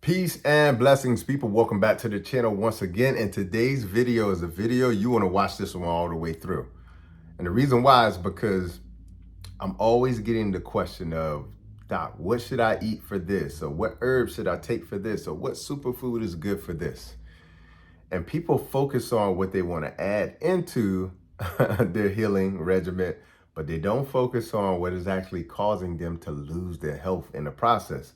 Peace and blessings, people. Welcome back to the channel once again. And today's video is a video you want to watch this one all the way through. And the reason why is because I'm always getting the question of, Doc, what should I eat for this? Or what herbs should I take for this? Or what superfood is good for this? And people focus on what they want to add into their healing regimen, but they don't focus on what is actually causing them to lose their health in the process.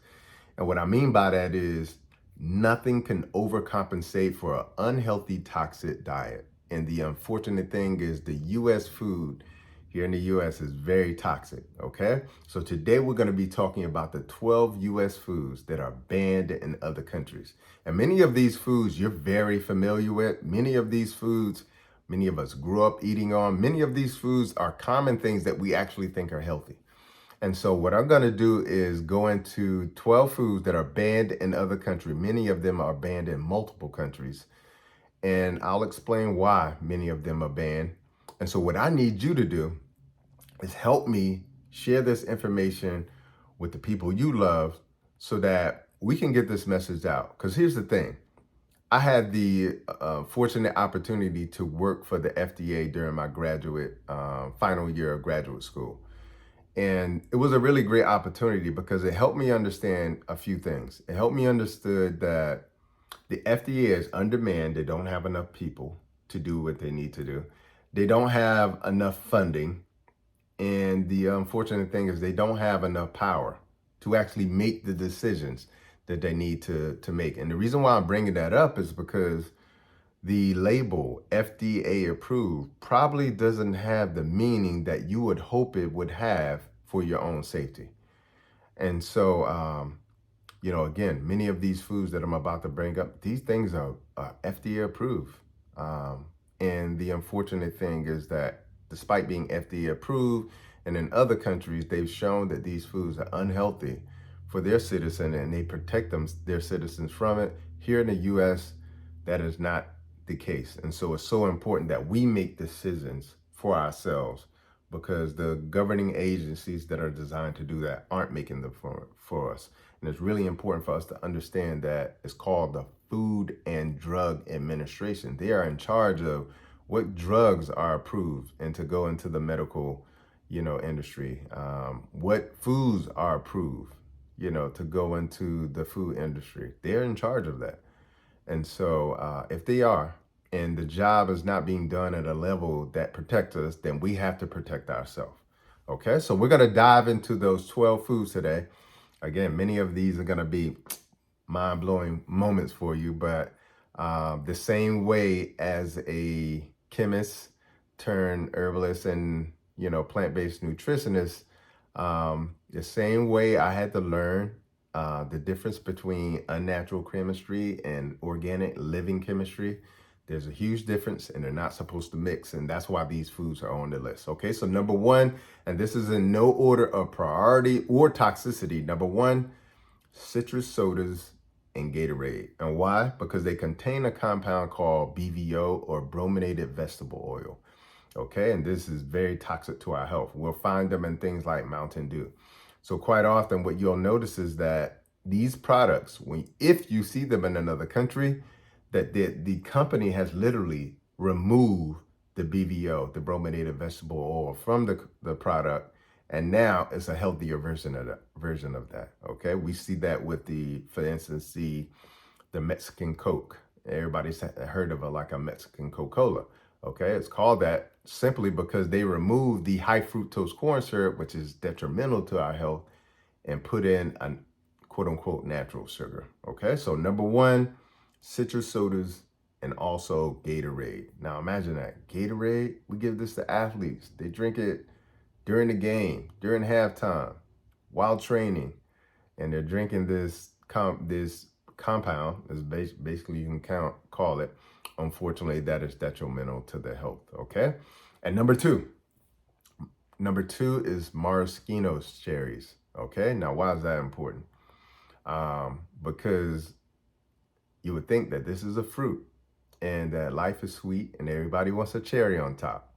And what I mean by that is nothing can overcompensate for an unhealthy, toxic diet. And the unfortunate thing is the US food here in the US is very toxic, okay? So today we're gonna be talking about the 12 US foods that are banned in other countries. And many of these foods you're very familiar with. Many of these foods, many of us grew up eating on. Many of these foods are common things that we actually think are healthy. And so what I'm going to do is go into 12 foods that are banned in other countries. Many of them are banned in multiple countries. And I'll explain why many of them are banned. And so what I need you to do is help me share this information with the people you love so that we can get this message out. Because here's the thing. I had the fortunate opportunity to work for the FDA during my graduate final year of graduate school. And it was a really great opportunity because it helped me understand a few things. It helped me understood that the FDA is undermanned. They don't have enough people to do what they need to do. They don't have enough funding. And the unfortunate thing is they don't have enough power to actually make the decisions that they need to make. And the reason why I'm bringing that up is because the label FDA approved probably doesn't have the meaning that you would hope it would have for your own safety. And so, again, many of these foods that I'm about to bring up, these things are FDA approved. And the unfortunate thing is that despite being FDA approved, and in other countries, they've shown that these foods are unhealthy for their citizens and they protect their citizens from it. Here in the US, that is not the case. And so it's so important that we make decisions for ourselves because the governing agencies that are designed to do that aren't making them for us. And it's really important for us to understand that it's called the Food and Drug Administration. They are in charge of what drugs are approved and to go into the medical, industry, what foods are approved, to go into the food industry. They're in charge of that. And so if they are, and the job is not being done at a level that protects us, then we have to protect ourselves. Okay, so we're going to dive into those 12 foods today. Again, many of these are going to be mind-blowing moments for you, but the same way as a chemist turned herbalist and, plant-based nutritionist, the same way I had to learn the difference between unnatural chemistry and organic living chemistry. There's a huge difference and they're not supposed to mix. And that's why these foods are on the list. Okay, so number one, and this is in no order of priority or toxicity. Number one, citrus sodas and Gatorade. And why? Because they contain a compound called BVO or brominated vegetable oil. Okay, and this is very toxic to our health. We'll find them in things like Mountain Dew. So quite often what you'll notice is that these products, if you see them in another country, that the company has literally removed the BVO, the brominated vegetable oil, from the product, and now it's a healthier version of that. Okay, we see that with for instance, the Mexican Coke. Everybody's heard of like a Mexican Coca-Cola. Okay, it's called that simply because they removed the high fructose corn syrup, which is detrimental to our health, and put in a quote unquote natural sugar. Okay, so number one, citrus sodas and also Gatorade. Now imagine that. Gatorade, we give this to athletes. They drink it during the game, during halftime, while training, and they're drinking this compound, is basically you can call it. Unfortunately, that is detrimental to their health, okay? And number two is maraschino cherries, okay? Now, why is that important? Because you would think that this is a fruit and that life is sweet and everybody wants a cherry on top.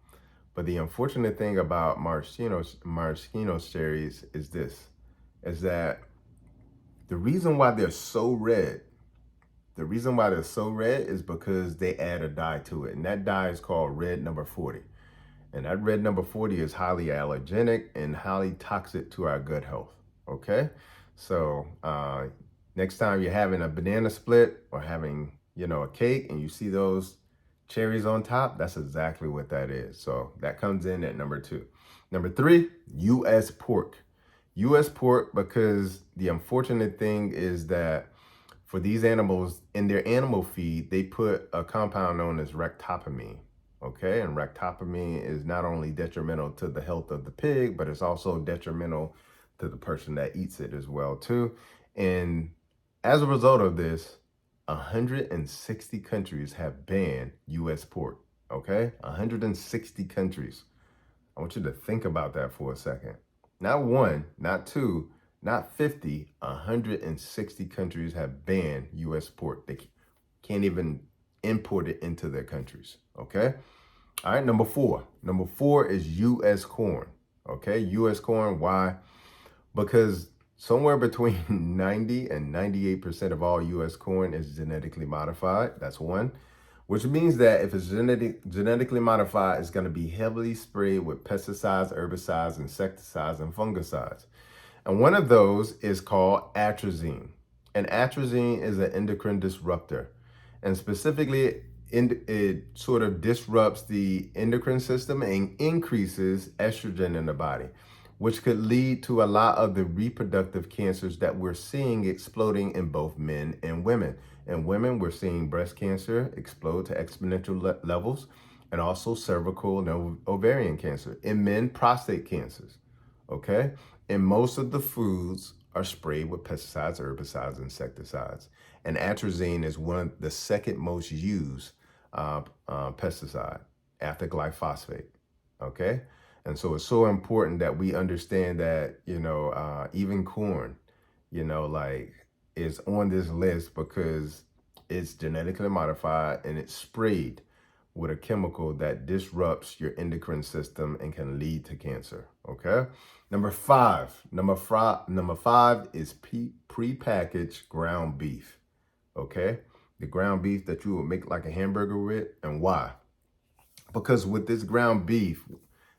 But the unfortunate thing about maraschino cherries is that the reason why they're so red The reason why they're so red is because they add a dye to it, and that dye is called red number 40. And that red number 40 is highly allergenic and highly toxic to our gut health. Okay? So next time you're having a banana split or having, a cake and you see those cherries on top, that's exactly what that is. So that comes in at number 2. Number 3, U.S. pork. U.S. pork, because the unfortunate thing is that for these animals, in their animal feed, they put a compound known as ractopamine. Okay, and ractopamine is not only detrimental to the health of the pig, but it's also detrimental to the person that eats it as well too. And as a result of this, 160 countries have banned U.S. pork. Okay, 160 countries. I want you to think about that for a second. Not one, not two, not 50, 160 countries have banned U.S. pork. They can't even import it into their countries, okay? All right, number 4. Number 4 is U.S. corn, okay? U.S. corn, why? Because somewhere between 90 and 98% of all U.S. corn is genetically modified. That's one. Which means that if it's genetically modified, it's going to be heavily sprayed with pesticides, herbicides, insecticides, and fungicides. And one of those is called atrazine. And atrazine is an endocrine disruptor. And specifically, it sort of disrupts the endocrine system and increases estrogen in the body, which could lead to a lot of the reproductive cancers that we're seeing exploding in both men and women. In women, we're seeing breast cancer explode to exponential levels, and also cervical and ovarian cancer. In men, prostate cancers, okay? And most of the foods are sprayed with pesticides, herbicides, insecticides. And atrazine is one of the second most used pesticide after glyphosate, okay? And so it's so important that we understand that, even corn, is on this list because it's genetically modified and it's sprayed with a chemical that disrupts your endocrine system and can lead to cancer, okay? Number five is pre-packaged ground beef, okay? The ground beef that you would make like a hamburger with. And why? Because with this ground beef,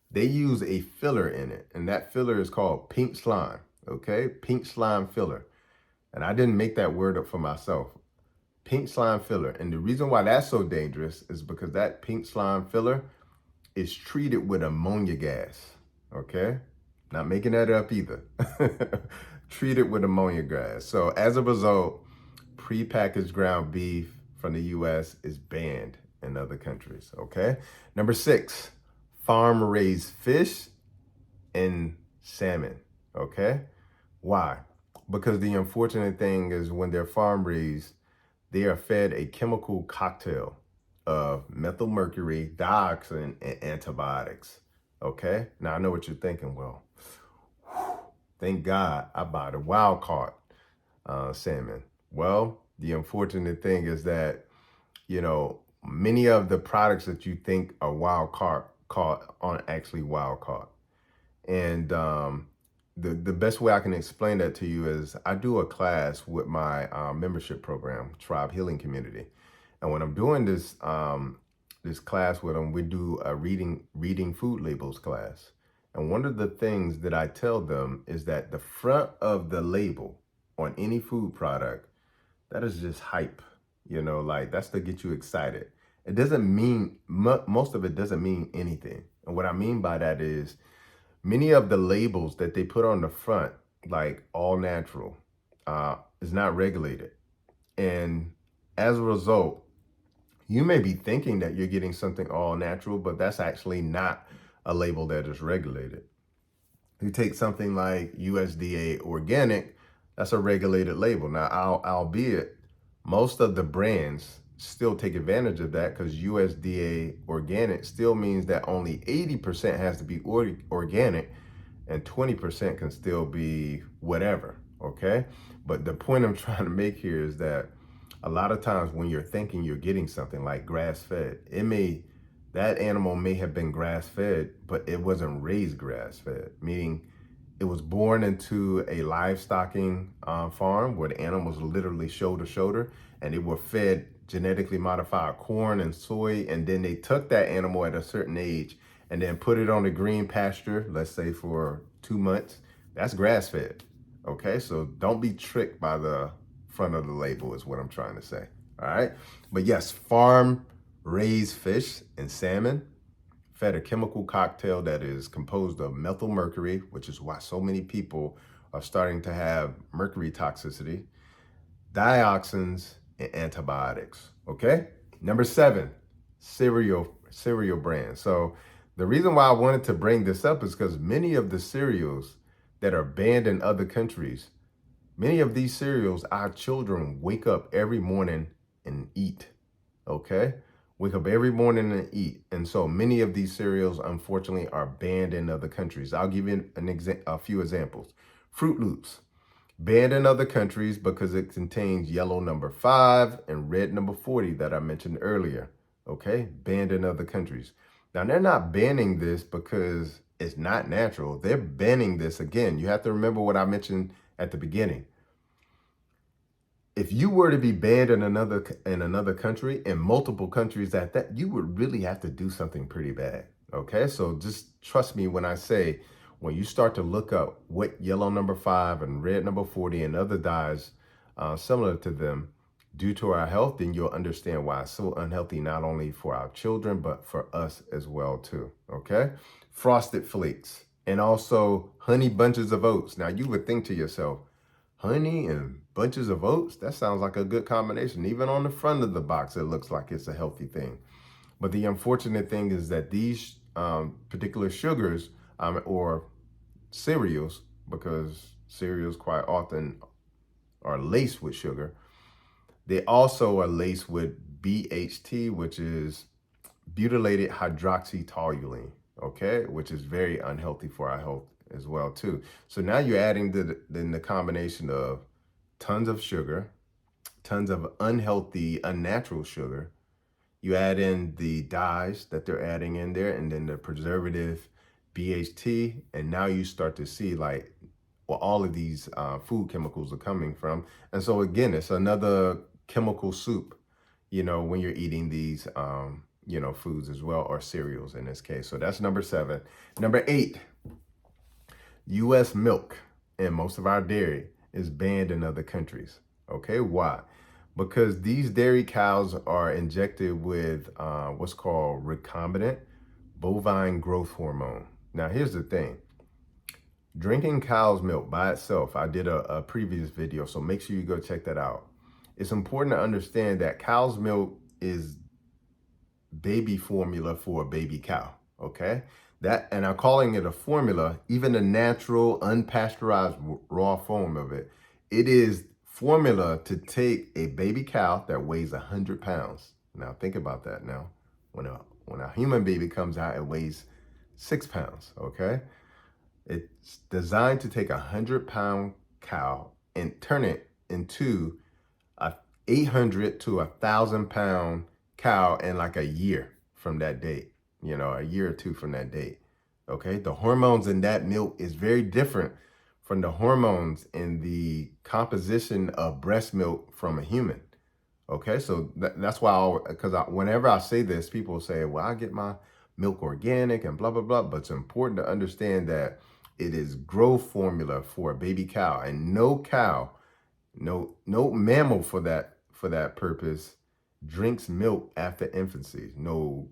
they use a filler in it, and that filler is called pink slime, okay? Pink slime filler. And I didn't make that word up for myself. Pink slime filler. And the reason why that's so dangerous is because that pink slime filler is treated with ammonia gas, okay? Not making that up either. Treated with ammonia gas. So as a result, prepackaged ground beef from the US is banned in other countries, okay? Number 6, farm-raised fish and salmon, okay? Why? Because the unfortunate thing is when they're farm-raised, they are fed a chemical cocktail of methyl mercury, dioxin, and antibiotics, okay? Now, I know what you're thinking. Well, thank God I bought a wild-caught salmon. Well, the unfortunate thing is that, many of the products that you think are caught aren't actually wild caught. And the best way I can explain that to you is I do a class with my membership program, Tribe Healing Community. And when I'm doing this this class with them, we do a reading food labels class. And one of the things that I tell them is that the front of the label on any food product, that is just hype, that's to get you excited. It doesn't mean, most of it doesn't mean anything. And what I mean by that is many of the labels that they put on the front, like all natural, is not regulated. And as a result, you may be thinking that you're getting something all natural, but that's actually not a label that is regulated. You take something like USDA organic, that's a regulated label. Now, albeit most of the brands still take advantage of that because USDA organic still means that only 80% has to be organic and 20% can still be whatever, okay? But the point I'm trying to make here is that a lot of times when you're thinking you're getting something like grass-fed, that animal may have been grass-fed, but it wasn't raised grass-fed, meaning It was born into a livestocking farm where the animals literally shoulder to shoulder, and they were fed genetically modified corn and soy, and then they took that animal at a certain age and then put it on a green pasture, let's say for 2 months. That's grass fed. Okay, so don't be tricked by the front of the label is what I'm trying to say. All right, but yes, farm raised fish and salmon fed a chemical cocktail that is composed of methyl mercury, which is why so many people are starting to have mercury toxicity, dioxins, and antibiotics. Okay. Number 7, cereal brands. So the reason why I wanted to bring this up is because many of the cereals that are banned in other countries, many of these cereals, our children wake up every morning and eat. Okay. Wake up every morning and eat. And so many of these cereals, unfortunately, are banned in other countries. I'll give you a few examples. Fruit Loops, banned in other countries because it contains yellow number 5 and red number 40 that I mentioned earlier. Okay, banned in other countries. Now, they're not banning this because it's not natural. They're banning this again. You have to remember what I mentioned at the beginning. If you were to be banned in another country, in multiple countries at that, you would really have to do something pretty bad. Okay, so just trust me when I say, when you start to look up what yellow number 5 and red number 40 and other dyes similar to them do to our health, then you'll understand why it's so unhealthy, not only for our children, but for us as well too. Okay, Frosted Flakes and also honey bunches of oats. Now you would think to yourself, honey and bunches of oats, that sounds like a good combination. Even on the front of the box, it looks like it's a healthy thing. But the unfortunate thing is that these particular sugars or cereals, because cereals quite often are laced with sugar, they also are laced with BHT, which is butylated hydroxytoluene, okay, which is very unhealthy for our health as well too. So now you're adding the combination of tons of sugar, tons of unhealthy, unnatural sugar. You add in the dyes that they're adding in there, and then the preservative BHT, and now you start to see like where all of these food chemicals are coming from. And so again, it's another chemical soup, when you're eating these foods as well, or cereals in this case. So that's number 7. Number 8, U.S. milk and most of our dairy is banned in other countries. Okay, why? Because these dairy cows are injected with what's called recombinant bovine growth hormone. Now, here's the thing. Drinking cow's milk by itself, I did a previous video, so make sure you go check that out. It's important to understand that cow's milk is baby formula for a baby cow, okay? And I'm calling it a formula, even the natural, unpasteurized raw form of it. It is formula to take a baby cow that weighs 100 pounds. Now think about that now. When a human baby comes out, it weighs 6 pounds, okay? It's designed to take 100-pound cow and turn it into a 800 to 1,000-pound cow in like a year from that date, a year or two from that date. Okay, the hormones in that milk is very different from the hormones in the composition of breast milk from a human. Okay, so that's why, whenever I say this, people say, well, I get my milk organic and blah, blah, blah. But it's important to understand that it is growth formula for a baby cow, and no cow, no mammal for that purpose drinks milk after infancy. No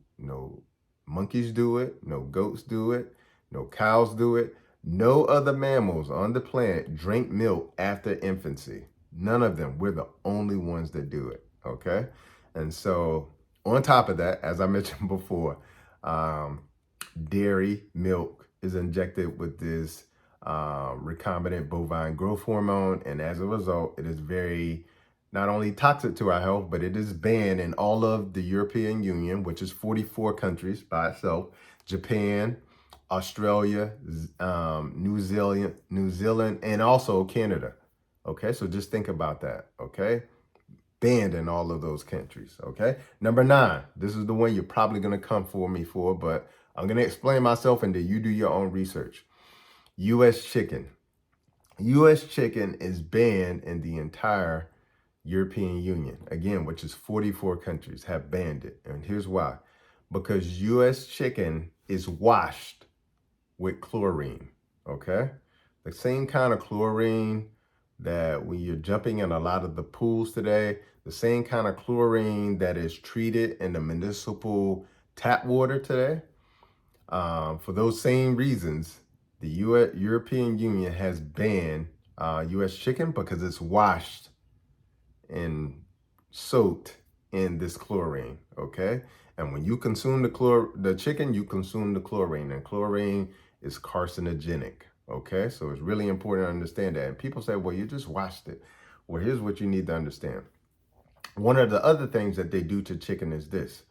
monkeys do it, no goats do it, no cows do it. No other mammals on the planet drink milk after infancy. None of them. We're the only ones that do it, okay? And so on top of that, as I mentioned before, dairy milk is injected with this recombinant bovine growth hormone, and as a result, it is very not only toxic to our health, but it is banned in all of the European Union, which is 44 countries by itself, Japan, Australia, New Zealand, and also Canada. Okay, so just think about that, okay? Banned in all of those countries, okay? Number 9, this is the one you're probably gonna come for me for, but I'm gonna explain myself and then you do your own research. U.S. chicken. U.S. chicken is banned in the entire European Union, again, which is 44 countries have banned it. And here's why. Because U.S. chicken is washed with chlorine, okay? The same kind of chlorine that when you're jumping in a lot of the pools today, the same kind of chlorine that is treated in the municipal tap water today. For those same reasons, the European Union has banned U.S. chicken because it's washed and soaked in this chlorine, okay? And when you consume the chicken, you consume the chlorine, and chlorine is carcinogenic, okay? So it's really important to understand that. And people say, well, you just washed it. Well, here's what you need to understand. One of the other things that they do to chicken is this.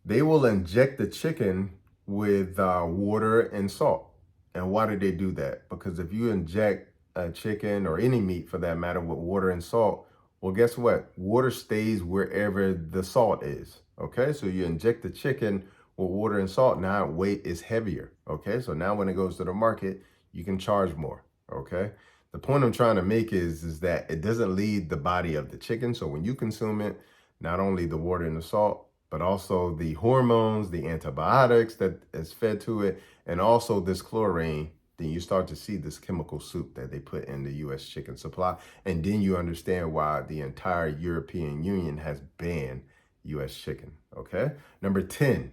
They will inject the chicken with water and salt. And why do they do that? Because if you inject a chicken or any meat for that matter with water and salt, well, guess what? Water stays wherever the salt is. Okay, so you inject the chicken with water and salt. Now weight is heavier. Okay, so now when it goes to the market, you can charge more. Okay, the point I'm trying to make is that it doesn't leave the body of the chicken. So when you consume it, not only the water and the salt, but also the hormones, the antibiotics that is fed to it, and also this chlorine, then you start to see this chemical soup that they put in the U.S. chicken supply. And then you understand why the entire European Union has banned U.S. chicken, okay? Number 10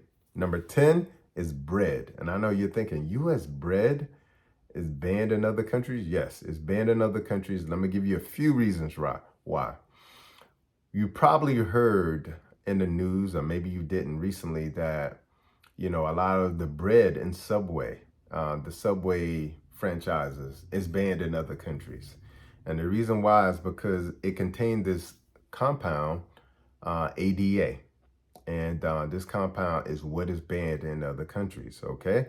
is bread. And I know you're thinking, U.S. bread is banned in other countries? Yes, it's banned in other countries. Let me give you a few reasons why. You probably heard in the news, or maybe you didn't recently, that, you know, a lot of the bread in Subway, the Subway franchises, is banned in other countries. And the reason why is because it contained this compound, ADA. And this compound is what is banned in other countries, okay?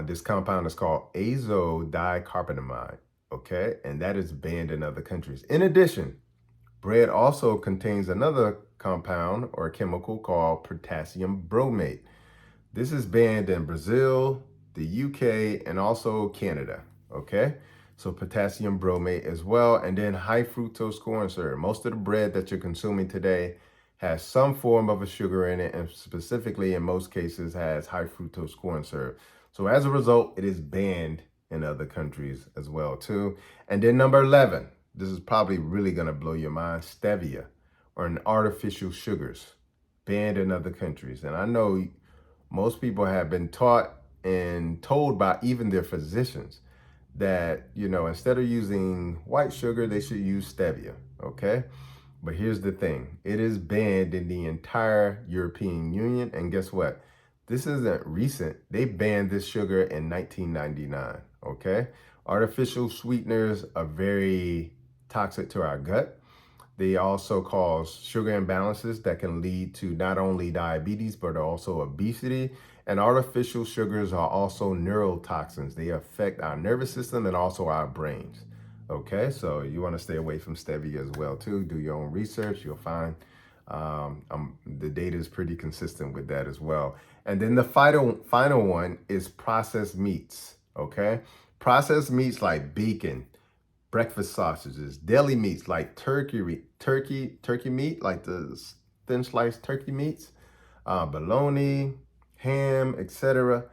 This compound is called azodicarbonamide, okay? And that is banned in other countries. In addition, bread also contains another compound or chemical called potassium bromate. This is banned in Brazil, the UK, and also Canada, okay? So potassium bromate as well, and then high fructose corn syrup. Most of the bread that you're consuming today has some form of a sugar in it, and specifically in most cases has high fructose corn syrup. So as a result, it is banned in other countries as well too. And then number 11, this is probably really gonna blow your mind, stevia, or an artificial sugars, banned in other countries. And I know most people have been taught and told by even their physicians that, you know, instead of using white sugar, they should use stevia, okay? But here's the thing, it is banned in the entire European Union. And guess what? This isn't recent. They banned this sugar in 1999, okay? Artificial sweeteners are very toxic to our gut. They also cause sugar imbalances that can lead to not only diabetes, but also obesity. And artificial sugars are also neurotoxins. They affect our nervous system and also our brains. Okay, so you want to stay away from stevia as well too. Do your own research. You'll find the data is pretty consistent with that as well. And then the final one is processed meats. Okay, processed meats like bacon, breakfast sausages, deli meats like turkey meat, like the thin sliced turkey meats, bologna, ham, etc.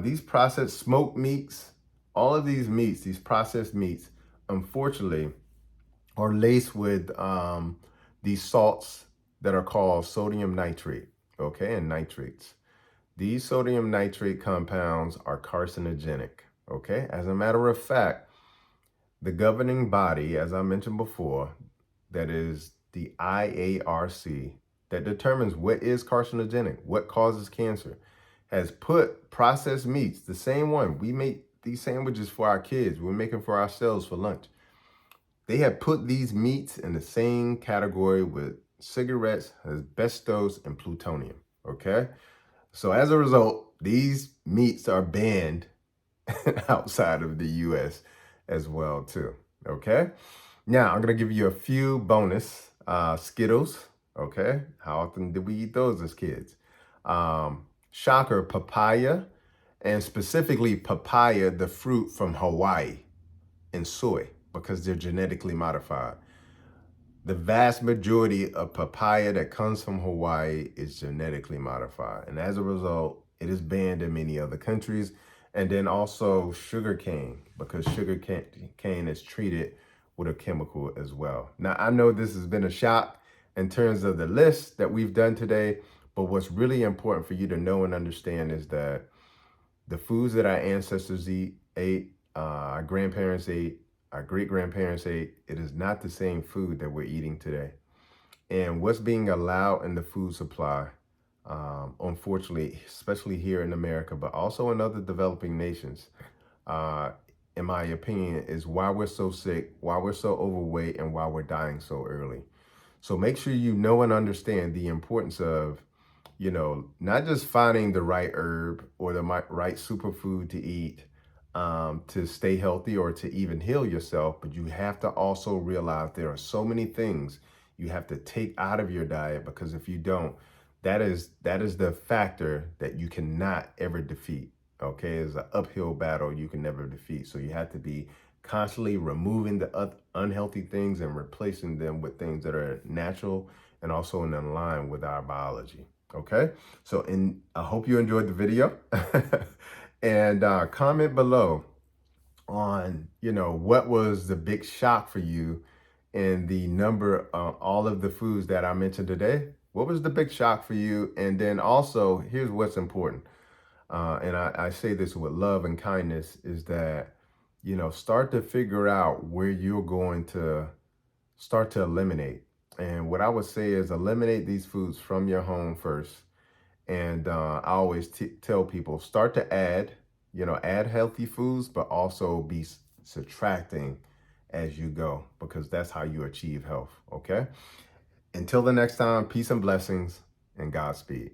These processed smoked meats, all of these meats, these processed meats, unfortunately, are laced with these salts that are called sodium nitrate, okay, and nitrates. These sodium nitrate compounds are carcinogenic, okay? As a matter of fact, the governing body, as I mentioned before, that is the IARC, that determines what is carcinogenic, what causes cancer, has put processed meats, the same one. We make these sandwiches for our kids. We're making for ourselves for lunch. They have put these meats in the same category with cigarettes, asbestos, and plutonium, okay? So as a result, these meats are banned outside of the US as well too, okay? Now, I'm gonna give you a few bonus Skittles, okay? How often did we eat those as kids? Shocker, papaya and specifically papaya, the fruit from Hawaii, and soy, because they're genetically modified. The vast majority of papaya that comes from Hawaii is genetically modified. And as a result, it is banned in many other countries. And then also sugar cane, because sugar cane is treated with a chemical as well. Now, I know this has been a shock in terms of the list that we've done today, but what's really important for you to know and understand is that the foods that our ancestors ate, our grandparents ate, our great grandparents ate, it is not the same food that we're eating today. And what's being allowed in the food supply, unfortunately, especially here in America, but also in other developing nations, uh, in my opinion, is why we're so sick, why we're so overweight, and why we're dying so early. So make sure you know and understand the importance of, not just finding the right herb or the right superfood to eat to stay healthy or to even heal yourself, but you have to also realize there are so many things you have to take out of your diet, because if you don't, that is the factor that you cannot ever defeat. Okay, it's an uphill battle you can never defeat. So you have to be constantly removing the unhealthy things and replacing them with things that are natural and also in line with our biology. Okay, so I hope you enjoyed the video. And comment below on, what was the big shock for you in the number of all of the foods that I mentioned today. What was the big shock for you? And then also, here's what's important. And I say this with love and kindness, is that, start to figure out where you're going to start to eliminate. And what I would say is eliminate these foods from your home first. And I always tell people, start to add healthy foods, but also be subtracting as you go, because that's how you achieve health. Okay. Until the next time, peace and blessings and Godspeed.